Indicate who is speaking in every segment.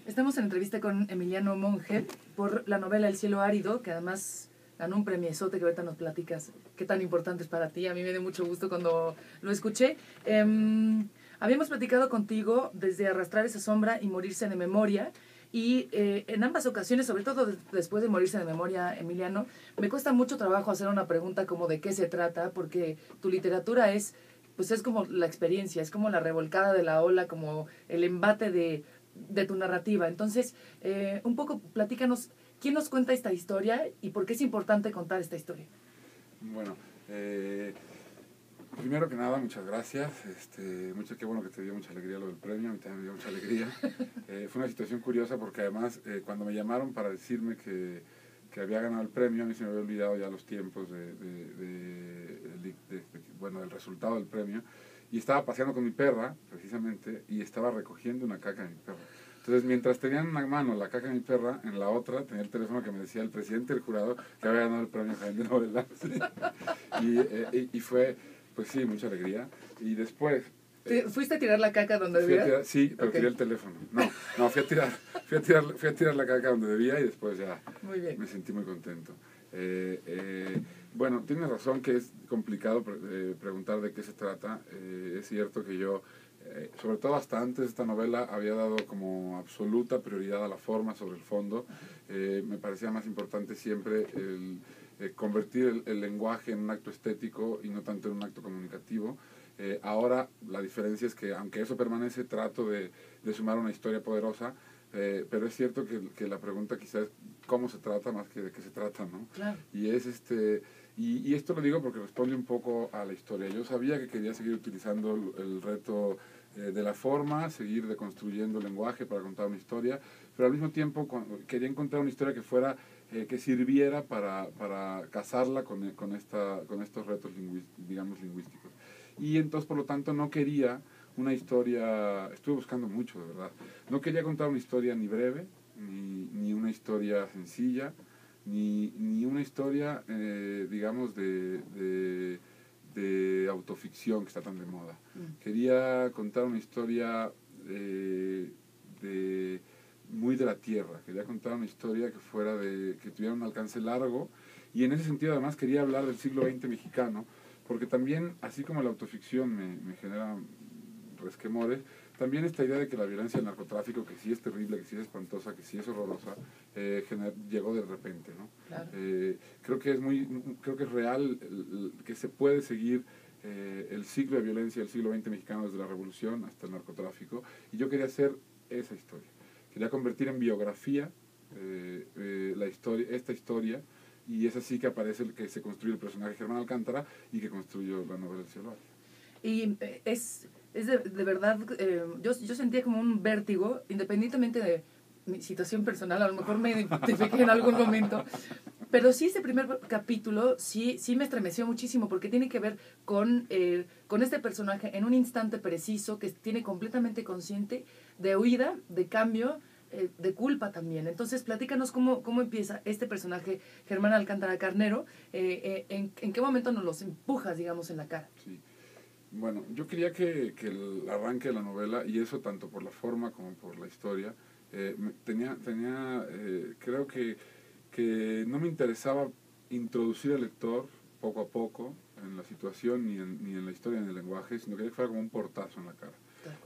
Speaker 1: Estamos en entrevista con Emiliano Monge por la novela El cielo árido, que además ganó un premiezote que ahorita nos platicas qué tan importante es para ti. A mí me dio mucho gusto cuando lo escuché. Habíamos platicado contigo desde Arrastrar esa sombra y Morirse de memoria. Y en ambas ocasiones, sobre todo después de Morirse de memoria, Emiliano, me cuesta mucho trabajo hacer una pregunta como de qué se trata, porque tu literatura es como la experiencia, es como la revolcada de la ola, como el embate de tu narrativa. Entonces, un poco platícanos, ¿quién nos cuenta esta historia y por qué es importante contar esta historia?
Speaker 2: Bueno, primero que nada, muchas gracias. Qué bueno que te dio mucha alegría lo del premio, a mí también me dio mucha alegría. Fue una situación curiosa porque además cuando me llamaron para decirme que había ganado el premio, a mí se me había olvidado ya los tiempos del resultado del premio, y estaba paseando con mi perra, precisamente, y estaba recogiendo una caca de mi perra. Entonces, mientras tenía en una mano la caca de mi perra, en la otra tenía el teléfono que me decía el presidente del jurado que había ganado el premio Jaén de novela. ¿Sí? Y fue, pues sí, mucha alegría. Y después...
Speaker 1: ¿Fuiste a tirar la caca donde debía?
Speaker 2: Sí, pero tiré el teléfono. No, fui a tirar la caca donde debía y después ya me sentí muy contento. Bueno, tienes razón que es complicado preguntar de qué se trata. Es cierto que yo, sobre todo hasta antes de esta novela, había dado como absoluta prioridad a la forma sobre el fondo. Me parecía más importante siempre convertir el lenguaje en un acto estético y no tanto en un acto comunicativo. Ahora la diferencia es que, aunque eso permanece, trato de sumar una historia poderosa, pero es cierto que la pregunta quizás es cómo se trata más que de qué se trata, ¿no?
Speaker 1: Claro.
Speaker 2: Y y esto lo digo porque responde un poco a la historia. Yo sabía que quería seguir utilizando el reto de la forma, seguir deconstruyendo el lenguaje para contar una historia, pero al mismo tiempo quería encontrar una historia que fuera que sirviera para casarla con estos retos lingüísticos. Y entonces, por lo tanto, no quería una historia, estuve buscando mucho, de verdad, no quería contar una historia ni breve, ni una historia sencilla, ni una historia, digamos, de autoficción que está tan de moda. Quería contar una historia muy de la tierra, quería contar una historia que tuviera un alcance largo, y en ese sentido además quería hablar del siglo XX mexicano, porque también, así como la autoficción me genera resquemores, también esta idea de que la violencia del narcotráfico, que sí es terrible, que sí es espantosa, que sí es horrorosa, llegó de repente, ¿no?
Speaker 1: Claro.
Speaker 2: Creo que es real que se puede seguir el ciclo de violencia del siglo XX mexicano desde la revolución hasta el narcotráfico, y yo quería hacer esa historia. Quería convertir en biografía esta historia, y es así que aparece que se construye el personaje Germán Alcántara y que construyó la novela El cielo árido.
Speaker 1: Y es de verdad, yo sentía como un vértigo, independientemente de mi situación personal, a lo mejor me identifiqué en algún momento, pero sí ese primer capítulo sí me estremeció muchísimo porque tiene que ver con este personaje en un instante preciso que tiene completamente consciente de huida, de cambio, de culpa también. Entonces, platícanos cómo empieza este personaje, Germán Alcántara Carnero, en qué momento nos los empujas, digamos, en la cara.
Speaker 2: Sí. Bueno, yo quería que el arranque de la novela, y eso tanto por la forma como por la historia, creo que no me interesaba introducir al lector poco a poco en la situación, ni en la historia, ni en el lenguaje, sino que fuera como un portazo en la cara.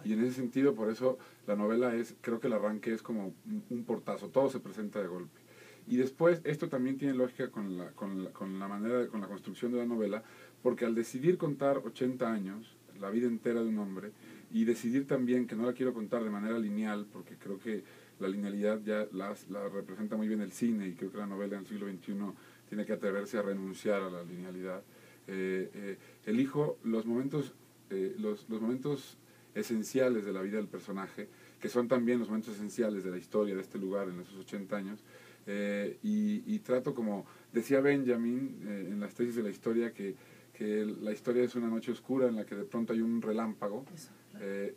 Speaker 2: Y en ese sentido, por eso la novela creo que el arranque es como un portazo, todo se presenta de golpe. Y después, esto también tiene lógica con la construcción de la novela, porque al decidir contar 80 años, la vida entera de un hombre, y decidir también que no la quiero contar de manera lineal, porque creo que la linealidad ya la representa muy bien el cine, y creo que la novela en el siglo XXI tiene que atreverse a renunciar a la linealidad. Elijo los momentos esenciales de la vida del personaje, que son también los momentos esenciales de la historia de este lugar en esos 80 años, y trato, como decía Benjamin en las tesis de la historia, que la historia es una noche oscura en la que de pronto hay un relámpago,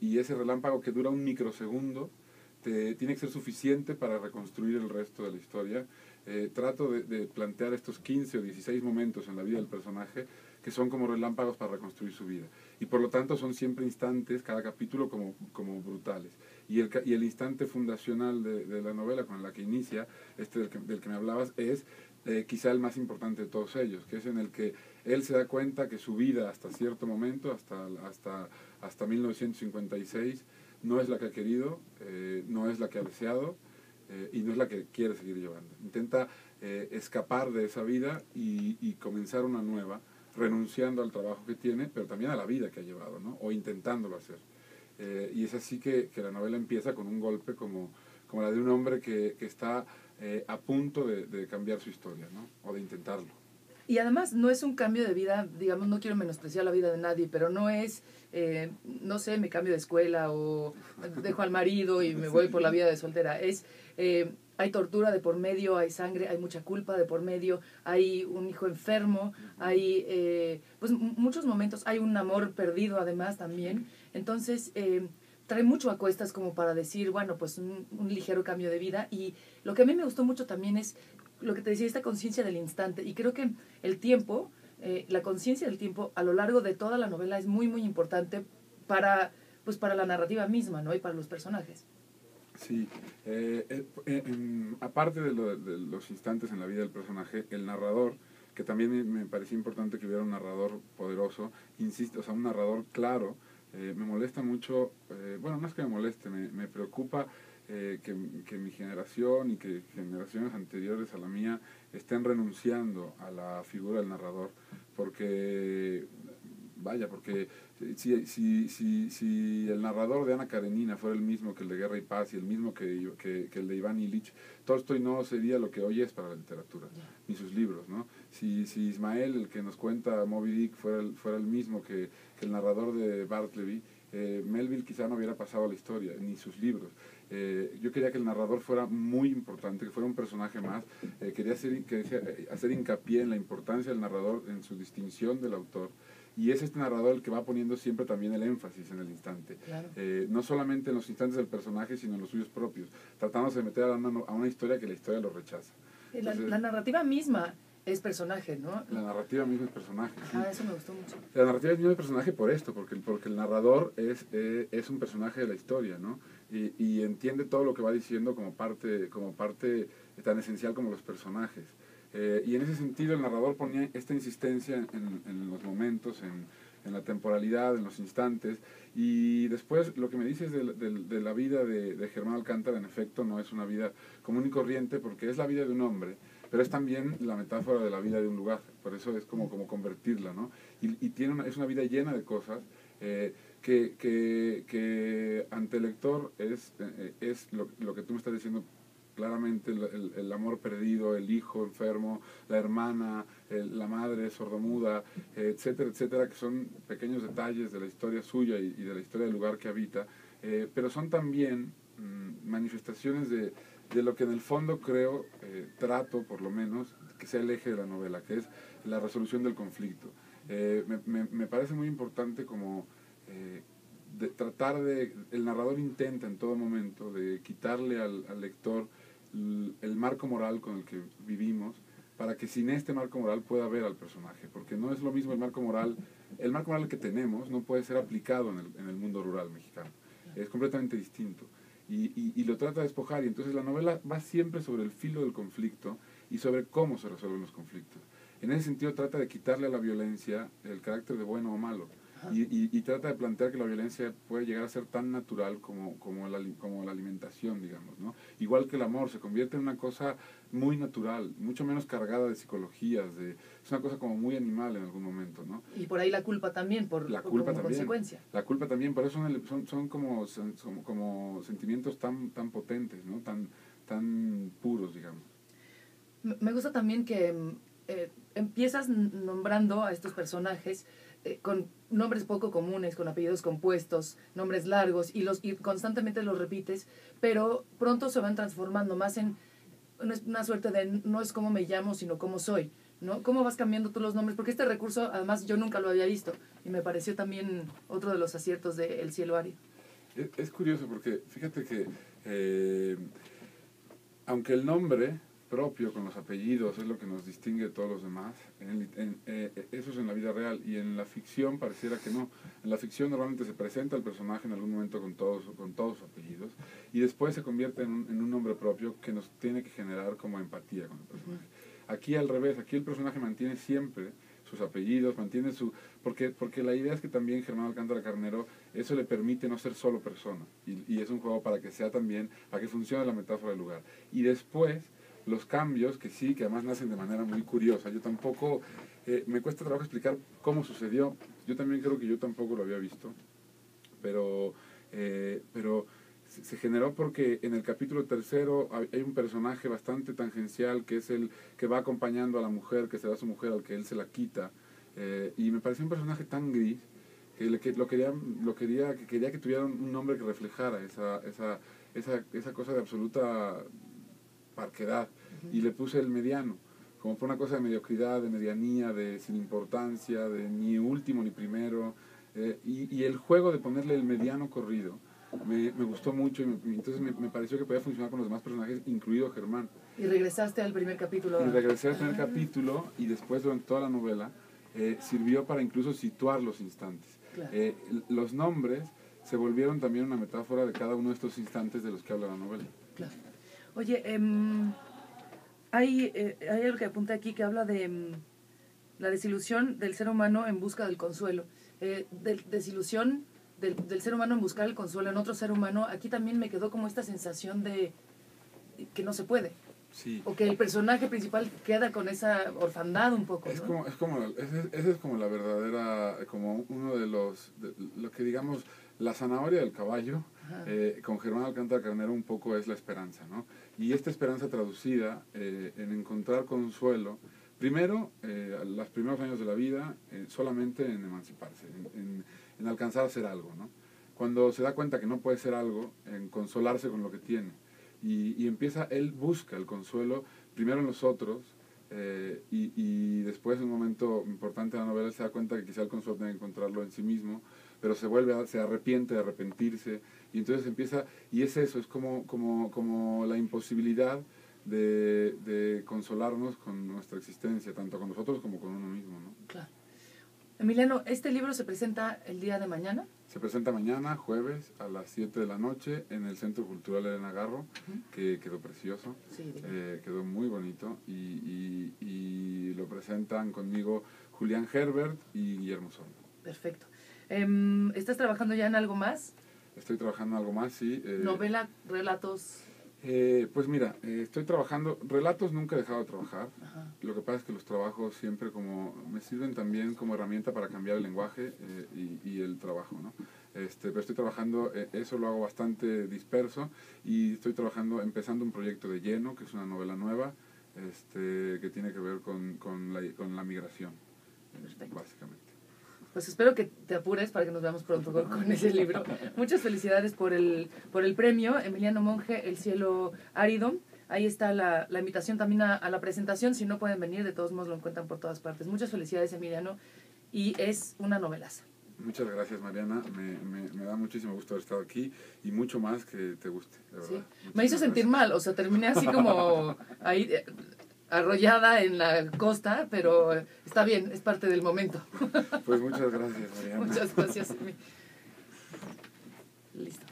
Speaker 2: y ese relámpago, que dura un microsegundo, tiene que ser suficiente para reconstruir el resto de la historia. Trato de plantear estos 15 o 16 momentos en la vida del personaje que son como relámpagos para reconstruir su vida. Y por lo tanto son siempre instantes, cada capítulo como brutales. Y el instante fundacional de la novela con la que inicia, del que me hablabas, es quizá el más importante de todos ellos, que es en el que él se da cuenta que su vida hasta cierto momento, hasta 1956, no es la que ha querido, no es la que ha deseado, y no es la que quiere seguir llevando. Intenta escapar de esa vida y comenzar una nueva, renunciando al trabajo que tiene, pero también a la vida que ha llevado, ¿no? O intentándolo hacer. Y es así que la novela empieza con un golpe como la de un hombre que está a punto de cambiar su historia, ¿no? O de intentarlo.
Speaker 1: Y además no es un cambio de vida, digamos, no quiero menospreciar la vida de nadie, pero no es, no sé, me cambio de escuela o dejo al marido y me voy por la vida de soltera. Hay tortura de por medio, hay sangre, hay mucha culpa de por medio, hay un hijo enfermo, hay pues muchos momentos, hay un amor perdido además también. Entonces, trae mucho a cuestas como para decir, bueno, pues un ligero cambio de vida. Y lo que a mí me gustó mucho también es lo que te decía, esta conciencia del instante. Y creo que el tiempo, la conciencia del tiempo a lo largo de toda la novela es muy, muy importante para la narrativa misma, ¿no? Y para los personajes.
Speaker 2: Sí, aparte de los instantes en la vida del personaje, el narrador, que también me parecía importante que hubiera un narrador poderoso, insisto, o sea, un narrador claro, me molesta mucho, bueno, no es que me moleste, me preocupa que mi generación y que generaciones anteriores a la mía estén renunciando a la figura del narrador, porque si el narrador de Ana Karenina fuera el mismo que el de Guerra y Paz y el mismo que el de Iván Ilich, Tolstoy no sería lo que hoy es para la literatura, ni sus libros, ¿no? Si Ismael, el que nos cuenta Moby Dick, fuera el mismo que el narrador de Bartleby, Melville quizá no hubiera pasado a la historia, ni sus libros. Yo quería que el narrador fuera muy importante, que fuera un personaje más. Quería hacer hincapié en la importancia del narrador, en su distinción del autor. Y es este narrador el que va poniendo siempre también el énfasis en el instante.
Speaker 1: Claro.
Speaker 2: No solamente en los instantes del personaje, sino en los suyos propios, tratándose de meter a una historia que la historia lo rechaza. Entonces,
Speaker 1: la narrativa misma es personaje, ¿no?
Speaker 2: La narrativa misma es personaje. Sí.
Speaker 1: Eso me gustó mucho.
Speaker 2: La narrativa misma es personaje por esto, porque el narrador es un personaje de la historia, ¿no? Y entiende todo lo que va diciendo como parte tan esencial como los personajes. Y en ese sentido el narrador ponía esta insistencia en los momentos, en la temporalidad, en los instantes. Y después lo que me dices de la vida de Germán Alcántara, en efecto, no es una vida común y corriente, porque es la vida de un hombre, pero es también la metáfora de la vida de un lugar. Por eso es como convertirla, ¿no? Y es una vida llena de cosas que ante el lector es lo que tú me estás diciendo claramente, el amor perdido, el hijo enfermo, la hermana, la madre sordomuda, etcétera, etcétera, que son pequeños detalles de la historia suya y de la historia del lugar que habita, pero son también manifestaciones de lo que en el fondo creo, trato por lo menos, que sea el eje de la novela, que es la resolución del conflicto. Me parece muy importante como el narrador intenta en todo momento de quitarle al lector el marco moral con el que vivimos, para que sin este marco moral pueda ver al personaje, porque no es lo mismo el marco moral que tenemos no puede ser aplicado en el mundo rural mexicano, es completamente distinto, y lo trata de despojar, y entonces la novela va siempre sobre el filo del conflicto y sobre cómo se resuelven los conflictos. En ese sentido trata de quitarle a la violencia el carácter de bueno o malo, y trata de plantear que la violencia puede llegar a ser tan natural como la alimentación, digamos, ¿no? Igual que el amor, se convierte en una cosa muy natural, mucho menos cargada de psicologías, es una cosa como muy animal en algún momento, ¿no?
Speaker 1: Y por ahí la culpa también, como consecuencia.
Speaker 2: La culpa también, por eso son como sentimientos tan potentes, ¿no? Tan puros, digamos.
Speaker 1: Me gusta también que empiezas nombrando a estos personajes con nombres poco comunes, con apellidos compuestos, nombres largos, y constantemente los repites, pero pronto se van transformando más en una suerte de no es cómo me llamo, sino cómo soy, ¿no? ¿Cómo vas cambiando tú los nombres? Porque este recurso, además, yo nunca lo había visto, y me pareció también otro de los aciertos de El cielo árido.
Speaker 2: Es curioso porque, fíjate que, aunque el nombre propio, con los apellidos, es lo que nos distingue de todos los demás. Eso es en la vida real, y en la ficción pareciera que no. En la ficción normalmente se presenta el personaje en algún momento con todos sus apellidos, y después se convierte en un nombre propio que nos tiene que generar como empatía con el personaje. Aquí al revés, aquí el personaje mantiene siempre sus apellidos, mantiene porque la idea es que también Germán Alcántara Carnero, eso le permite no ser solo persona, y es un juego para que sea también, para que funcione la metáfora del lugar. Y después, los cambios, que además nacen de manera muy curiosa. Yo tampoco, me cuesta trabajo explicar cómo sucedió, yo también creo que yo tampoco lo había visto, pero se generó porque en el capítulo 3 hay un personaje bastante tangencial que es el que va acompañando a la mujer, que será su mujer, al que él se la quita, y me pareció un personaje tan gris que quería que tuviera un nombre que reflejara esa cosa de absoluta parquedad, y le puse el mediano, como por una cosa de mediocridad, de medianía, de sin importancia, de ni último ni primero, y el juego de ponerle el mediano corrido me gustó mucho, y entonces me pareció que podía funcionar con los demás personajes, incluido Germán.
Speaker 1: ¿Y regresaste al primer capítulo?
Speaker 2: Y regresé al primer capítulo, y después durante toda la novela sirvió para incluso situar los instantes.
Speaker 1: Claro.
Speaker 2: Los nombres se volvieron también una metáfora de cada uno de estos instantes de los que habla la novela.
Speaker 1: Claro. Oye, hay algo que apunta aquí que habla de la desilusión del ser humano en busca del consuelo. Desilusión del ser humano en buscar el consuelo en otro ser humano. Aquí también me quedó como esta sensación de que no se puede.
Speaker 2: Sí.
Speaker 1: O que el personaje principal queda con esa orfandad un poco, ¿no?
Speaker 2: Esa es como la verdadera, como uno de lo que digamos, la zanahoria del caballo, con Germán Alcántara Carnero un poco es la esperanza, ¿no? Y esta esperanza traducida en encontrar consuelo, primero, los primeros años de la vida, solamente en emanciparse, en alcanzar a ser algo, ¿no? Cuando se da cuenta que no puede ser algo, en consolarse con lo que tiene. Y él busca el consuelo primero en los otros, y después, en un momento importante de la novela, se da cuenta que quizá el consuelo tiene que encontrarlo en sí mismo, pero se arrepiente de arrepentirse, y entonces empieza, y es eso, es como la imposibilidad de consolarnos con nuestra existencia, tanto con nosotros como con uno mismo, ¿no?
Speaker 1: Claro. Emiliano, ¿este libro se presenta el día de mañana?
Speaker 2: Se presenta mañana, jueves, a las 7 de la noche, en el Centro Cultural Elena Garro, que quedó precioso,
Speaker 1: sí,
Speaker 2: quedó muy bonito, y lo presentan conmigo Julián Herbert y Guillermo Sorno.
Speaker 1: Perfecto. ¿Estás trabajando ya en algo más?
Speaker 2: Estoy trabajando en algo más, sí.
Speaker 1: ¿Novela, relatos?
Speaker 2: Pues mira, estoy trabajando, relatos nunca he dejado de trabajar.
Speaker 1: Ajá.
Speaker 2: Lo que pasa es que los trabajos siempre me sirven también como herramienta para cambiar el lenguaje y el trabajo, ¿no? Pero estoy trabajando, eso lo hago bastante disperso, y estoy empezando un proyecto de lleno, que es una novela nueva, que tiene que ver con la migración, básicamente.
Speaker 1: Pues espero que te apures para que nos veamos pronto con ese libro. Muchas felicidades por el premio, Emiliano Monge, El cielo árido. Ahí está la invitación también a la presentación. Si no pueden venir, de todos modos lo encuentran por todas partes. Muchas felicidades, Emiliano, y es una novelaza.
Speaker 2: Muchas gracias, Mariana. Me da muchísimo gusto haber estado aquí, y mucho más que te guste, de verdad.
Speaker 1: Sí. Me hizo sentir mal, o sea, terminé así como ahí arrollada en la costa, pero está bien, es parte del momento.
Speaker 2: Pues muchas gracias, Mariana.
Speaker 1: Muchas gracias. Listo.